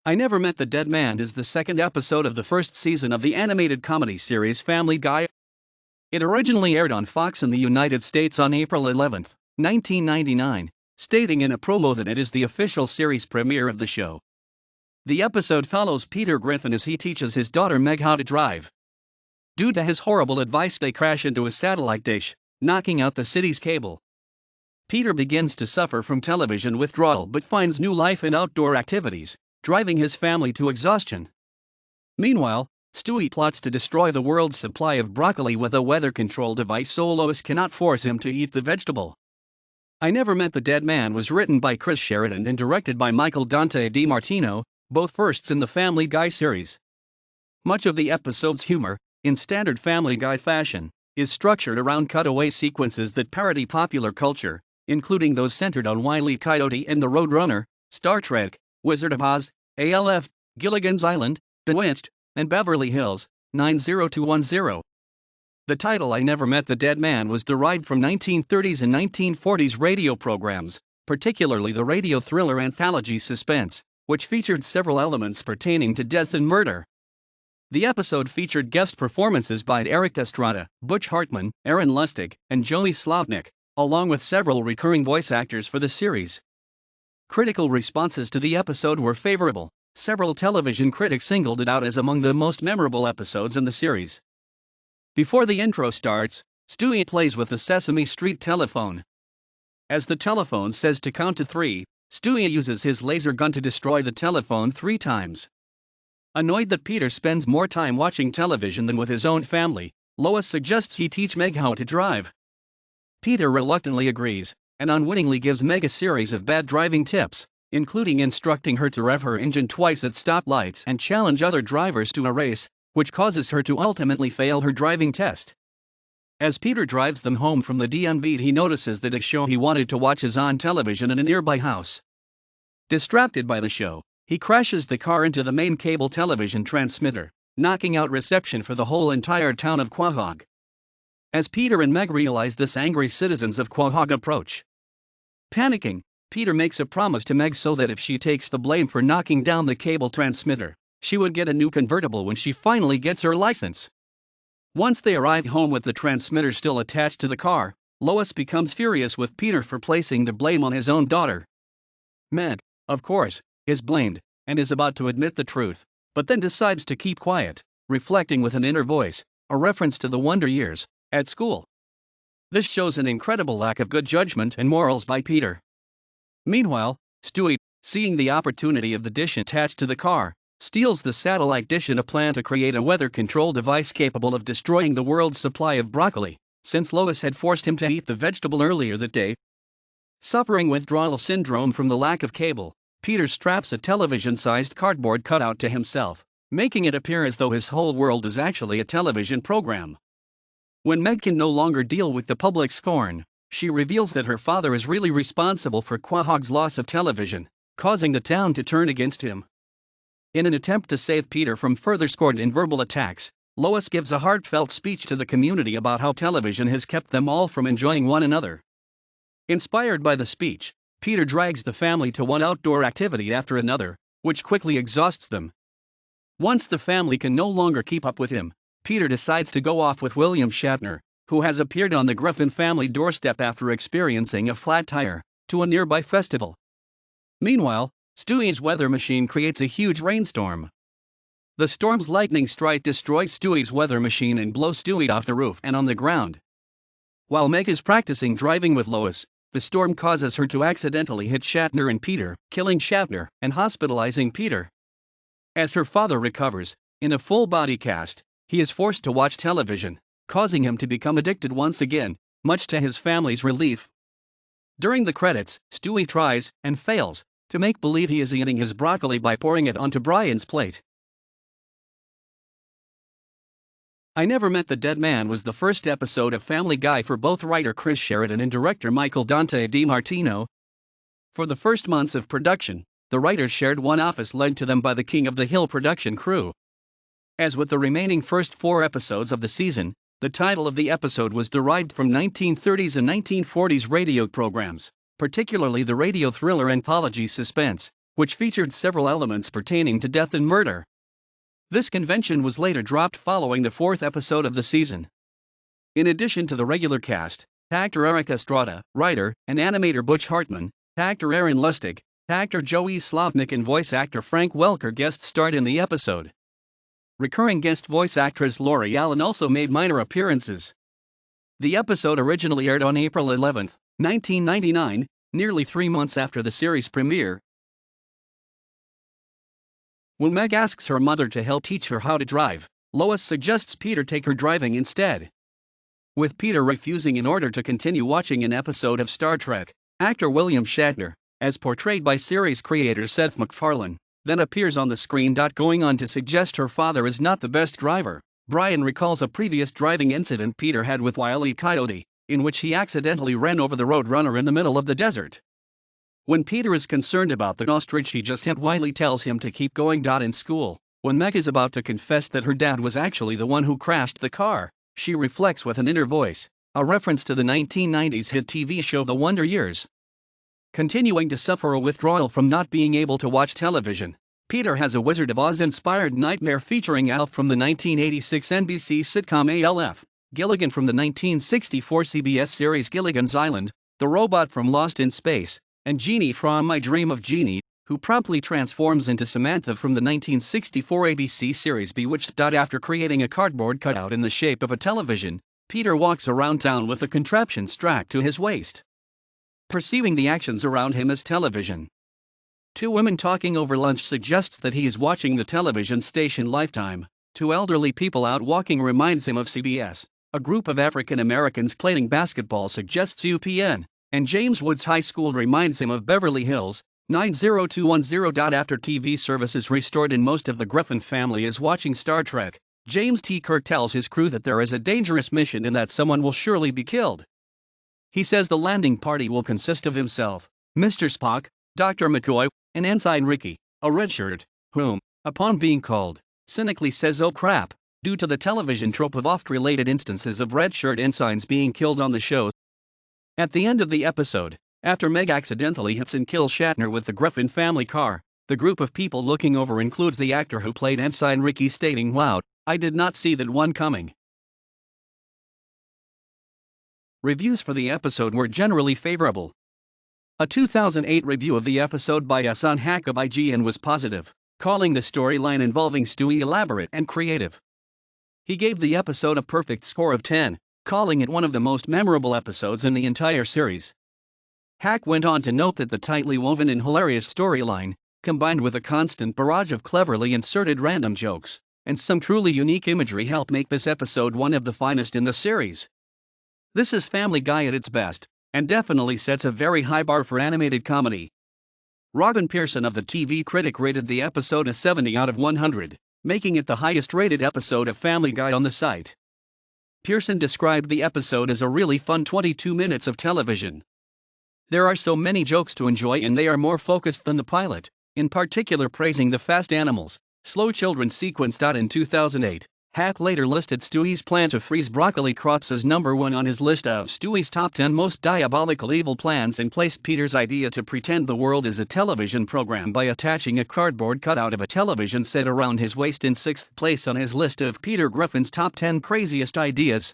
I Never Met the Dead Man is the second episode of the first season of the animated comedy series Family Guy. It originally aired on Fox in the United States on April 11, 1999, stating in a promo that it is the official series premiere of the show. The episode follows Peter Griffin as he teaches his daughter Meg how to drive. Due to his horrible advice, they crash into a satellite dish, knocking out the city's cable. Peter begins to suffer from television withdrawal but finds new life in outdoor activities, driving his family to exhaustion. Meanwhile, Stewie plots to destroy the world's supply of broccoli with a weather control device so Lois cannot force him to eat the vegetable. I Never Met the Dead Man was written by Chris Sheridan and directed by Michael Dante DiMartino, both firsts in the Family Guy series. Much of the episode's humor, in standard Family Guy fashion, is structured around cutaway sequences that parody popular culture, including those centered on Wile E. Coyote and the Roadrunner, Star Trek, Wizard of Oz, ALF, Gilligan's Island, Bewitched, and Beverly Hills 90210. The title I Never Met the Dead Man was derived from 1930s and 1940s radio programs, particularly the radio thriller anthology Suspense, which featured several elements pertaining to death and murder. The episode featured guest performances by Eric Estrada, Butch Hartman, Aaron Lustig, and Joey Slotnick, along with several recurring voice actors for the series. Critical responses to the episode were favorable. Several television critics singled it out as among the most memorable episodes in the series. Before the intro starts, Stewie plays with the Sesame Street telephone. As the telephone says to count to 3, Stewie uses his laser gun to destroy the telephone 3 times. Annoyed that Peter spends more time watching television than with his own family, Lois suggests he teach Meg how to drive. Peter reluctantly agrees, and unwittingly gives Meg a series of bad driving tips, including instructing her to rev her engine twice at stoplights and challenge other drivers to a race, which causes her to ultimately fail her driving test. As Peter drives them home from the DMV, he notices that a show he wanted to watch is on television in a nearby house. Distracted by the show, he crashes the car into the main cable television transmitter, knocking out reception for the whole entire town of Quahog. As Peter and Meg realize this, angry citizens of Quahog approach. Panicking, Peter makes a promise to Meg so that if she takes the blame for knocking down the cable transmitter, she would get a new convertible when she finally gets her license. Once they arrive home with the transmitter still attached to the car, Lois becomes furious with Peter for placing the blame on his own daughter. Meg, of course, is blamed, and is about to admit the truth, but then decides to keep quiet, reflecting with an inner voice, a reference to the Wonder Years, at school. This shows an incredible lack of good judgment and morals by Peter. Meanwhile, Stewie, seeing the opportunity of the dish attached to the car, steals the satellite dish in a plan to create a weather control device capable of destroying the world's supply of broccoli, since Lois had forced him to eat the vegetable earlier that day. Suffering withdrawal syndrome from the lack of cable, Peter straps a television-sized cardboard cutout to himself, making it appear as though his whole world is actually a television program. When Meg can no longer deal with the public scorn, she reveals that her father is really responsible for Quahog's loss of television, causing the town to turn against him. In an attempt to save Peter from further scorn and verbal attacks, Lois gives a heartfelt speech to the community about how television has kept them all from enjoying one another. Inspired by the speech, Peter drags the family to one outdoor activity after another, which quickly exhausts them. Once the family can no longer keep up with him, Peter decides to go off with William Shatner, who has appeared on the Griffin family doorstep after experiencing a flat tire, to a nearby festival. Meanwhile, Stewie's weather machine creates a huge rainstorm. The storm's lightning strike destroys Stewie's weather machine and blows Stewie off the roof and on the ground. While Meg is practicing driving with Lois, the storm causes her to accidentally hit Shatner and Peter, killing Shatner and hospitalizing Peter. As her father recovers, in a full body cast, he is forced to watch television, causing him to become addicted once again, much to his family's relief. During the credits, Stewie tries, and fails, to make believe he is eating his broccoli by pouring it onto Brian's plate. I Never Met the Dead Man was the first episode of Family Guy for both writer Chris Sheridan and director Michael Dante DiMartino. For the first months of production, the writers shared one office led to them by the King of the Hill production crew. As with the remaining first 4 episodes of the season, the title of the episode was derived from 1930s and 1940s radio programs, particularly the radio thriller anthology Suspense, which featured several elements pertaining to death and murder. This convention was later dropped following the fourth episode of the season. In addition to the regular cast, actor Eric Estrada, writer and animator Butch Hartman, actor Aaron Lustig, actor Joey Slotnick and voice actor Frank Welker guest starred in the episode. Recurring guest voice actress Lori Allen also made minor appearances. The episode originally aired on April 11, 1999, nearly 3 months after the series premiere. When Meg asks her mother to help teach her how to drive, Lois suggests Peter take her driving instead. With Peter refusing in order to continue watching an episode of Star Trek, actor William Shatner, as portrayed by series creator Seth MacFarlane, then appears on the screen. Going on to suggest her father is not the best driver, Brian recalls a previous driving incident Peter had with Wile E. Coyote, in which he accidentally ran over the roadrunner in the middle of the desert. When Peter is concerned about the ostrich he just hit, Wiley tells him to keep going. In school, when Meg is about to confess that her dad was actually the one who crashed the car, she reflects with an inner voice, a reference to the 1990s hit TV show The Wonder Years. Continuing to suffer a withdrawal from not being able to watch television, Peter has a Wizard of Oz-inspired nightmare featuring Alf from the 1986 NBC sitcom ALF, Gilligan from the 1964 CBS series Gilligan's Island, the robot from Lost in Space, and Jeannie from I Dream of Jeannie, who promptly transforms into Samantha from the 1964 ABC series Bewitched. After creating a cardboard cutout in the shape of a television, Peter walks around town with a contraption strapped to his waist, perceiving the actions around him as television. Two women talking over lunch suggests that he is watching the television station Lifetime. Two elderly people out walking reminds him of CBS. A group of African Americans playing basketball suggests UPN, and James Woods High School reminds him of Beverly Hills 90210. After TV services restored and most of the Griffin family is watching Star Trek, James T. Kirk tells his crew that there is a dangerous mission and that someone will surely be killed. He says the landing party will consist of himself, Mr. Spock, Dr. McCoy, and Ensign Ricky, a redshirt, whom, upon being called, cynically says "oh crap," due to the television trope of oft-related instances of redshirt ensigns being killed on the show. At the end of the episode, after Meg accidentally hits and kills Shatner with the Griffin family car, the group of people looking over includes the actor who played Ensign Ricky stating loud, "I did not see that one coming." Reviews for the episode were generally favorable. A 2008 review of the episode by Asan Hack of IGN was positive, calling the storyline involving Stewie elaborate and creative. He gave the episode a perfect score of 10, calling it one of the most memorable episodes in the entire series. Hack went on to note that the tightly woven and hilarious storyline, combined with a constant barrage of cleverly inserted random jokes, and some truly unique imagery helped make this episode one of the finest in the series. This is Family Guy at its best, and definitely sets a very high bar for animated comedy. Robin Pearson of The TV Critic rated the episode a 70 out of 100, making it the highest rated episode of Family Guy on the site. Pearson described the episode as a really fun 22 minutes of television. There are so many jokes to enjoy and they are more focused than the pilot, in particular praising the fast animals, slow children sequence. In 2008, Hack later listed Stewie's plan to freeze broccoli crops as number 1 on his list of Stewie's top 10 most diabolical evil plans and placed Peter's idea to pretend the world is a television program by attaching a cardboard cutout of a television set around his waist in 6th place on his list of Peter Griffin's top 10 craziest ideas.